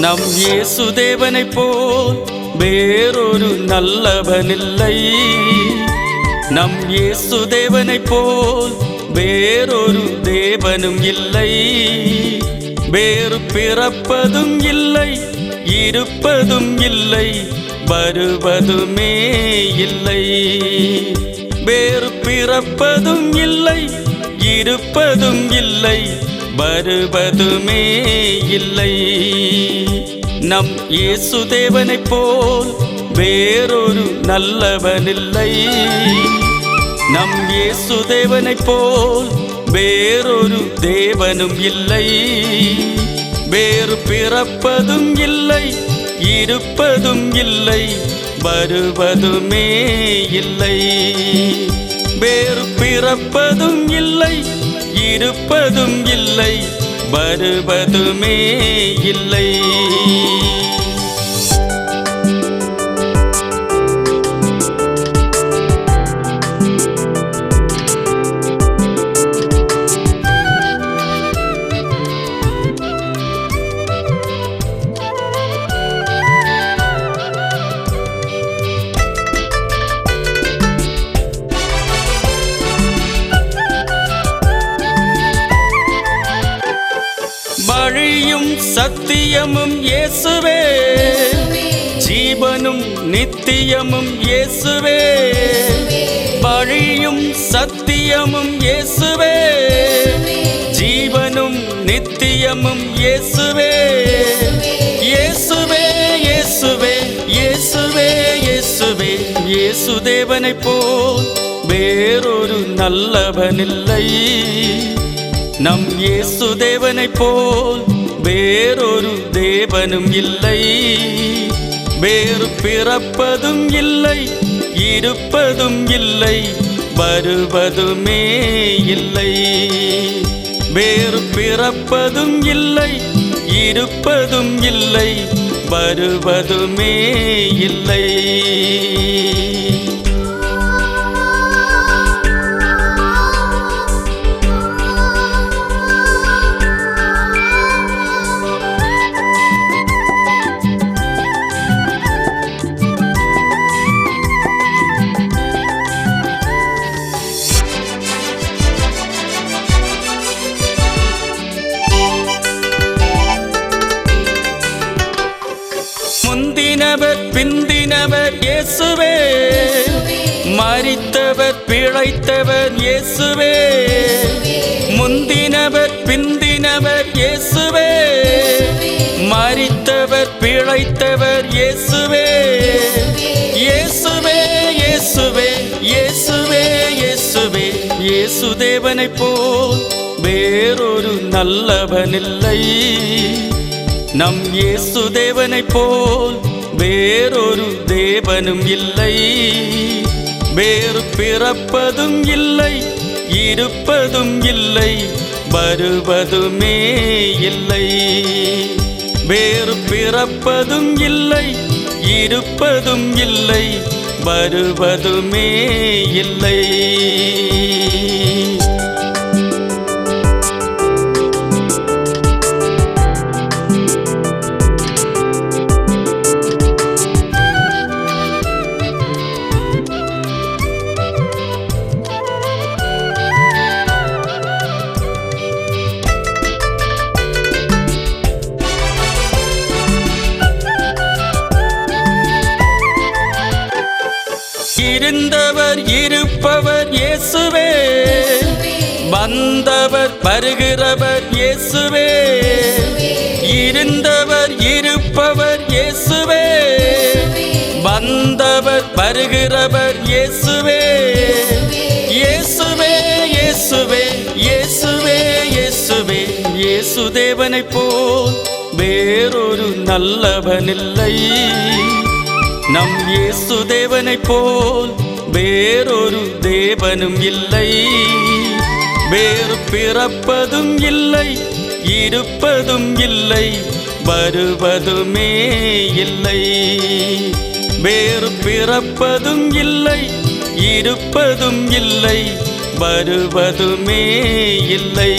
நம் இயேசுதேவனைப் போல் வேறொரு நல்லவனில்லை. நம் இயேசுதேவனைப் போல் வேறொரு தேவனும் இல்லை. வேறு பிறப்பதும் இல்லை, இருப்பதும் இல்லை, வருவதுமே இல்லை. வேறு பிறப்பதும் இல்லை, இருப்பதும் இல்லை, வருவதுமே இல்லை. நம் இயேசுதேவனைப் போல் வேறொரு நல்லவனில்லை. நம் இயேசுதேவனைப் போல் வேறொரு தேவனும் இல்லை. வேறு பிறப்பதும் இல்லை, இருப்பதும் இல்லை, வருவதுமே இல்லை. வேறு பிறப்பதும் இல்லை, இருப்பதும் இல்லை, வருவதுமே இல்லை. வழியும் சத்தியமும் இயேசுவே, ஜீவனும் நித்தியமும் இயேசுவே. வழியும் சத்தியமும் இயேசுவே, ஜீவனும் நித்தியமும் இயேசுவே. இயேசுவே இயேசுவே இயேசுவே இயேசுவே. இயேசுதேவனைப் போல் வேறொரு நல்லவனில்லை. நம் இயேசுதேவனைப் போல் வேறொரு தேவனும் இல்லை. வேறு பிறப்பதும் இல்லை, இருப்பதும் இல்லை, வருவதுமே இல்லை. வேறு பிறப்பதும் இல்லை, இருப்பதும் இல்லை, வருவதுமே இல்லை. முந்தினவர் பிந்தினவர் இயேசுவே, மரித்தவர் பிழைத்தவர் இயேசுவே. முந்தினவர் பிந்தினவர் இயேசுவே, மரித்தவர் பிழைத்தவர் இயேசுவே. இயேசுவே இயேசுவே இயேசுவே இயேசுவே. இயேசுதேவனைப் போல் வேறொரு நல்லவனில்லை. நம் இயேசுதேவனைப் போல் வேறொரு தேவனும் இல்லை. வேறு பிறப்பதும் இல்லை, இருப்பதும் இல்லை, வருவதுமே இல்லை. வேறு பிறப்பதும் இல்லை, இருப்பதும் இல்லை, வருவதுமே இல்லை. இருந்தவர் இருப்பவர் இயேசுவே, வந்தவர் வருகிறவர் இயேசுவே. இருந்தவர் இருப்பவர் இயேசுவே, வந்தவர் வருகிறவர் இயேசுவே. இயேசுவே இயேசுவே இயேசுவே இயேசுவே. இயேசுதேவனைப் போல் வேறொரு நல்லவனில்லை. நம் இயேசுதேவனைப் போல் வேறொரு தேவனும் இல்லை. வேறு பிறப்பதும் இல்லை, இருப்பதும் இல்லை, வருவதுமே இல்லை. வேறு பிறப்பதும் இல்லை, இருப்பதும் இல்லை, வருவதுமே இல்லை.